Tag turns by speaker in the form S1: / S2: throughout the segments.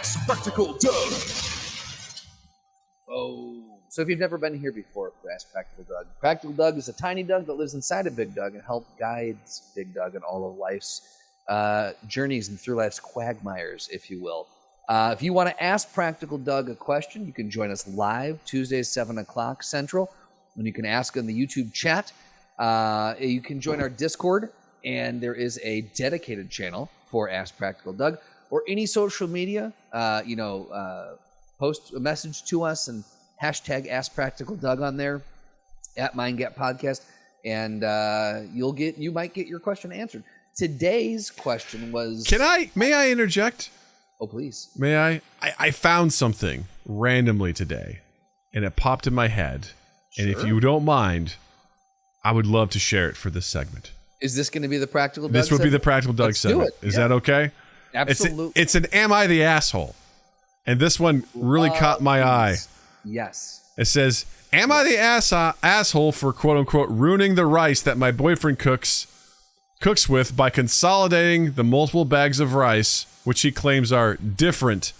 S1: Ask Practical Doug.
S2: Oh, so if you've never been here before, Ask Practical Doug is a tiny Doug that lives inside of Big Doug and guides Big Doug in all of life's journeys and through life's quagmires, if you will. If you want to ask Practical Doug a question, you can join us live Tuesdays, 7 o'clock Central, and you can ask in the YouTube chat. You can join our Discord, and there is a dedicated channel for Ask Practical Doug, or any social media. Post a message to us and hashtag Ask Practical Doug on there at MindGap Podcast, and you might get your question answered. Today's question was...
S3: May I interject?
S2: Oh, please.
S3: May I? I found something randomly today, and it popped in my head. Sure. And if you don't mind, I would love to share it for this segment.
S2: Is this going to be the Practical Doug
S3: This would
S2: segment?
S3: be the Practical Doug segment. Is that okay?
S2: Absolutely.
S3: It's an Am I the Asshole? And this one really caught my eye.
S2: Yes.
S3: It says, am I the asshole for quote-unquote ruining the rice that my boyfriend cooks with by consolidating the multiple bags of rice, which he claims are different,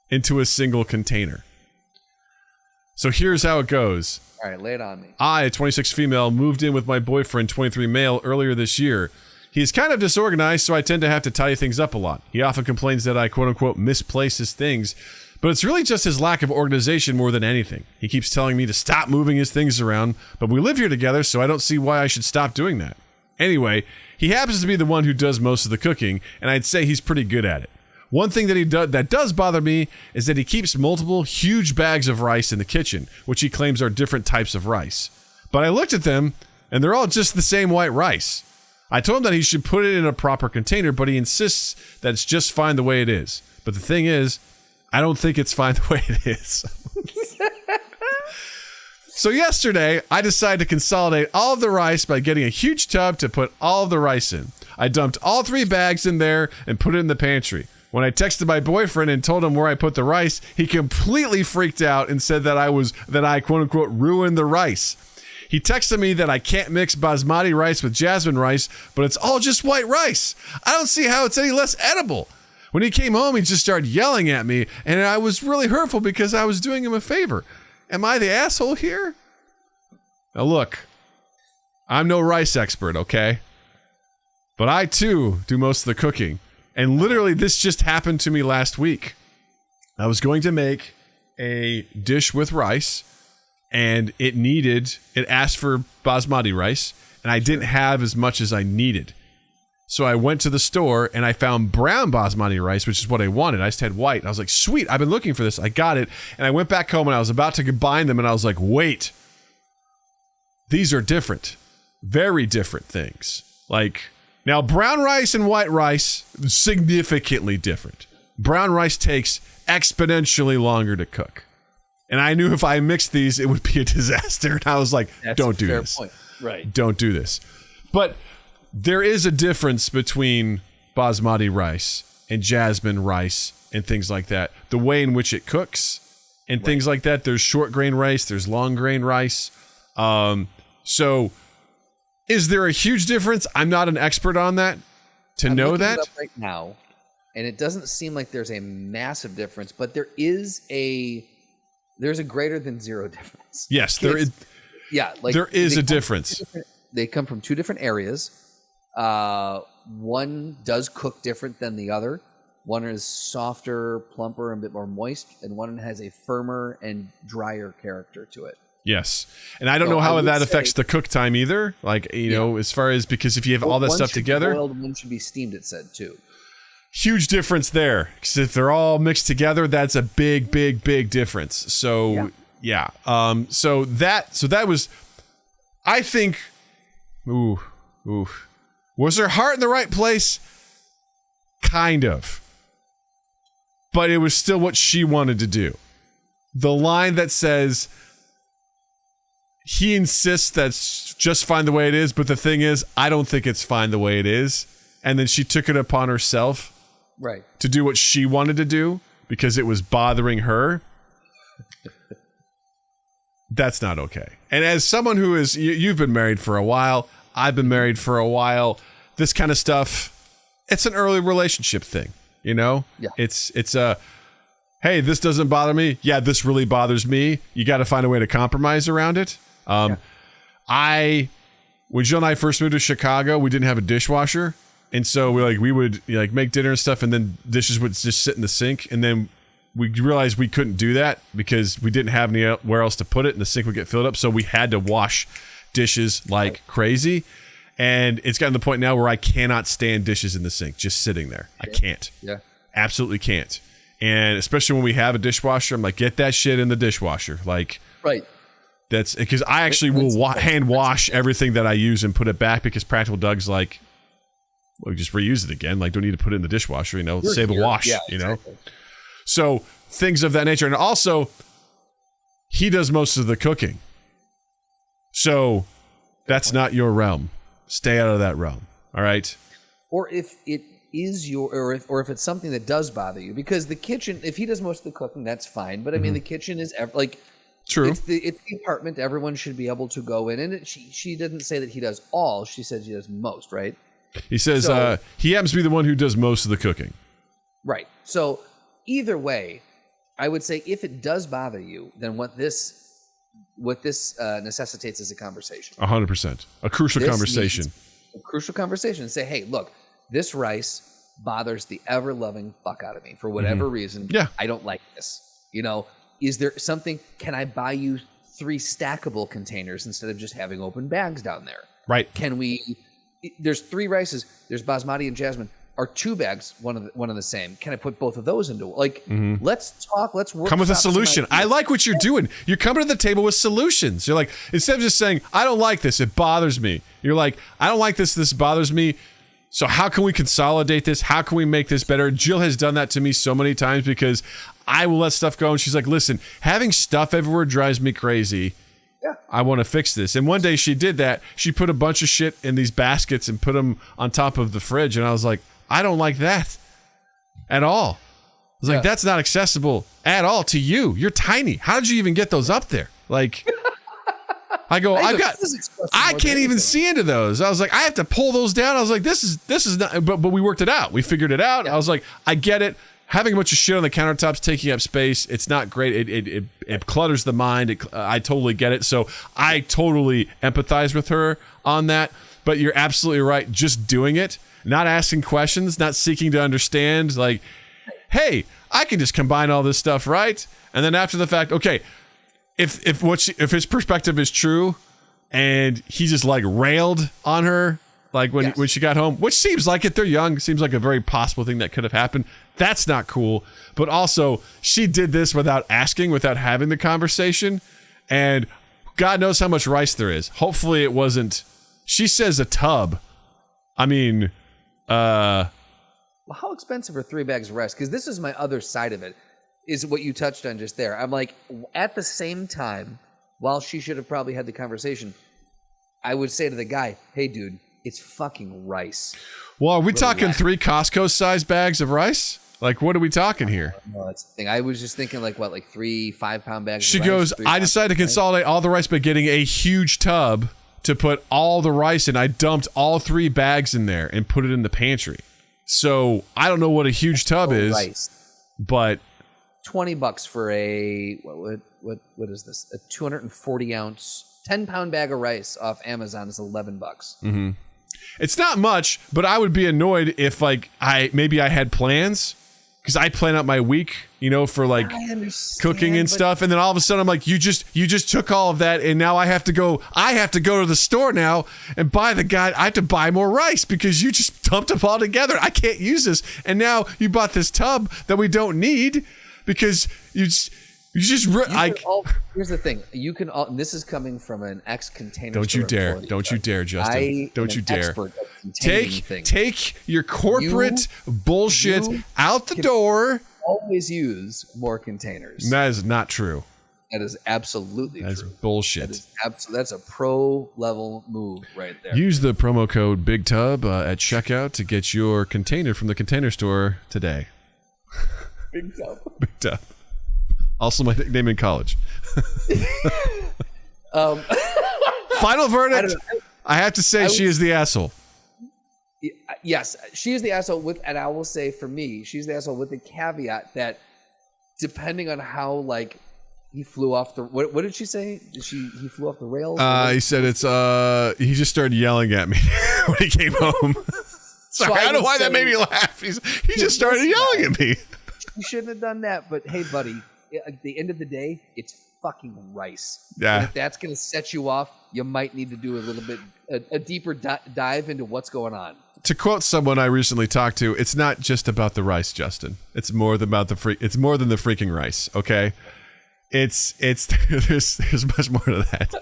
S3: into a single container? So here's how it goes.
S2: All right, lay it on me.
S3: I, a 26 female, moved in with my boyfriend, 23 male, earlier this year. He's kind of disorganized, so I tend to have to tidy things up a lot. He often complains that I, quote-unquote, misplace his things, but it's really just his lack of organization more than anything. He keeps telling me to stop moving his things around, but we live here together, so I don't see why I should stop doing that. Anyway, he happens to be the one who does most of the cooking, and I'd say he's pretty good at it. One thing that does bother me is that he keeps multiple huge bags of rice in the kitchen, which he claims are different types of rice. But I looked at them, and they're all just the same white rice. I told him that he should put it in a proper container, but he insists that it's just fine the way it is. But the thing is, I don't think it's fine the way it is. So yesterday, I decided to consolidate all of the rice by getting a huge tub to put all of the rice in. I dumped all 3 bags in there and put it in the pantry. When I texted my boyfriend and told him where I put the rice, he completely freaked out and said that I quote unquote ruined the rice. He texted me that I can't mix basmati rice with jasmine rice, but it's all just white rice. I don't see how it's any less edible. When he came home, he just started yelling at me, and I was really hurtful because I was doing him a favor. Am I the asshole here? Now look, I'm no rice expert, okay? But I too do most of the cooking. And literally this just happened to me last week. I was going to make a dish with rice, and it asked for basmati rice, and I didn't have as much as I needed. So I went to the store and I found brown basmati rice, which is what I wanted. I just had white. I was like, sweet, I've been looking for this. I got it. And I went back home and I was about to combine them, and I was like, wait, these are different. Very different things. Like, now brown rice and white rice, significantly different. Brown rice takes exponentially longer to cook. And I knew if I mixed these, it would be a disaster. And I was like, don't do this. Point.
S2: Right.
S3: Don't do this. But there is a difference between basmati rice and jasmine rice and things like that. The way in which it cooks and things like that. There's short grain rice. There's long grain rice. So is there a huge difference? I'm not an expert on that to know that.
S2: It up right now, and it doesn't seem like there's a massive difference, but there's a greater than zero difference.
S3: Yes, there is.
S2: Yeah, like
S3: there is a difference.
S2: They come from 2 different areas. One does cook different than the other. One is softer, plumper, and a bit more moist, and one has a firmer and drier character to it.
S3: Yes. And I don't know how that affects the cook time either. Like, you know, as far as, because if you have all that stuff together.
S2: One should be steamed, it said, too.
S3: Huge difference there. Because if they're all mixed together, that's a big, big, big difference. So, yeah. So that was, I think, was her heart in the right place? Kind of. But it was still what she wanted to do. The line that says, he insists that's just fine the way it is, but the thing is, I don't think it's fine the way it is. And then she took it upon herself to do what she wanted to do because it was bothering her. That's not okay. And as someone who is, you've been married for a while, I've been married for a while, this kind of stuff, it's an early relationship thing, you know?
S2: Yeah.
S3: It's hey, this doesn't bother me. Yeah, this really bothers me. You got to find a way to compromise around it. When Jill and I first moved to Chicago, we didn't have a dishwasher. And so we would make dinner and stuff, and then dishes would just sit in the sink. And then we realized we couldn't do that because we didn't have anywhere else to put it, and the sink would get filled up. So we had to wash dishes like crazy. And it's gotten to the point now where I cannot stand dishes in the sink just sitting there. I can't.
S2: Yeah.
S3: Absolutely can't. And especially when we have a dishwasher, I'm like, get that shit in the dishwasher. Like,
S2: right.
S3: That's because I actually will hand wash everything that I use and put it back because Practical Doug's like, well, just reuse it again. Like, don't need to put it in the dishwasher, save a wash,
S2: exactly.
S3: So things of that nature. And also, he does most of the cooking. So that's not your realm. Stay out of that realm. All right.
S2: Or if it is or if it's something that does bother you, because the kitchen, if he does most of the cooking, that's fine. But I mean, the kitchen is
S3: true.
S2: It's the apartment. Everyone should be able to go in, and she didn't say that he does all. She said he does most, right?
S3: He says he happens to be the one who does most of the cooking.
S2: Right. So either way, I would say if it does bother you, then what this necessitates is a conversation.
S3: 100%. A crucial conversation.
S2: A crucial conversation. Say, hey, look, this rice bothers the ever-loving fuck out of me for whatever reason.
S3: Yeah.
S2: I don't like this. Is there something, can I buy you 3 stackable containers instead of just having open bags down there?
S3: Right.
S2: There's 3 rices, there's basmati and jasmine. Are 2 bags one of the same? Can I put both of those into let's talk, let's work.
S3: Come with a solution. I like what you're doing. You're coming to the table with solutions. You're like, instead of just saying, I don't like this, it bothers me. You're like, I don't like this bothers me. So how can we consolidate this? How can we make this better? Jill has done that to me so many times because I will let stuff go. And she's like, listen, having stuff everywhere drives me crazy.
S2: Yeah.
S3: I want to fix this. And one day she did that. She put a bunch of shit in these baskets and put them on top of the fridge. And I was like, I don't like that at all. I was like, that's not accessible at all to you. You're tiny. How did you even get those up there? Like, I go, I can't even see into those. I was like, I have to pull those down. I was like, this is not, but we worked it out. We figured it out. Yeah. I was like, I get it. Having a bunch of shit on the countertops taking up space, it's not great. It clutters the mind. I totally get it. So I totally empathize with her on that. But you're absolutely right. Just doing it, not asking questions, not seeking to understand. Like, hey, I can just combine all this stuff, right? And then after the fact, okay, if his perspective is true, and he just like railed on her, like when she got home, which seems like it. They're young. Seems like a very possible thing that could have happened. That's not cool. But also, she did this without asking, without having the conversation. And God knows how much rice there is. Hopefully it wasn't. She says a tub. I mean,
S2: well, how expensive are 3 bags of rice? Because this is my other side of it, is what you touched on just there. I'm like, at the same time, while she should have probably had the conversation, I would say to the guy, hey, dude, it's fucking rice.
S3: Well, are we talking 3 Costco-sized bags of rice? Like, what are we talking here?
S2: No, that's the thing. I was just thinking, like 3 5-pound bags
S3: She
S2: of
S3: goes,
S2: rice,
S3: I decided to consolidate all the rice by getting a huge tub to put all the rice in. I dumped all 3 bags in there and put it in the pantry. So, I don't know what a huge tub is, rice. But
S2: $20 for a, what is this? A 240-ounce, 10-pound bag of rice off Amazon is $11.
S3: Mm-hmm. It's not much, but I would be annoyed if I had plans, because I plan out my week, for cooking and stuff, and then all of a sudden I'm like, you just took all of that, and now I have to go to the store now and buy I have to buy more rice because you just dumped them all together. I can't use this, and now you bought this tub that we don't need because here's the
S2: thing. You can all, this is coming from an ex-container.
S3: Don't you dare, Justin. Don't you dare. Take your corporate bullshit out the door.
S2: Always use more containers.
S3: That is not true.
S2: That is absolutely true.
S3: That's bullshit.
S2: That's a pro level move right there.
S3: Use the promo code BIGTUB at checkout to get your container from the Container Store today.
S2: Big Tub.
S3: Big Tub. Also my nickname in college. Final verdict. I have to say she is the asshole.
S2: Yes, she is the asshole and I will say for me, she's the asshole with the caveat that depending on how like he flew off the. What did she say? He flew off the rails?
S3: He said it's. He just started yelling at me when he came home. Sorry, I don't know why that made me laugh. He just started yelling at me.
S2: You shouldn't have done that. But hey, buddy, at the end of the day, it's fucking rice.
S3: Yeah.
S2: And if that's going to set you off, you might need to do a little bit a deeper dive into what's going on.
S3: To quote someone I recently talked to, it's not just about the rice, Justin. It's more than about it's more than the freaking rice. Okay, it's there's much more to that.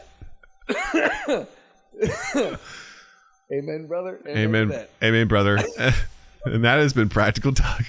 S2: Amen, brother.
S3: Amen, brother. And that has been Practical Doug.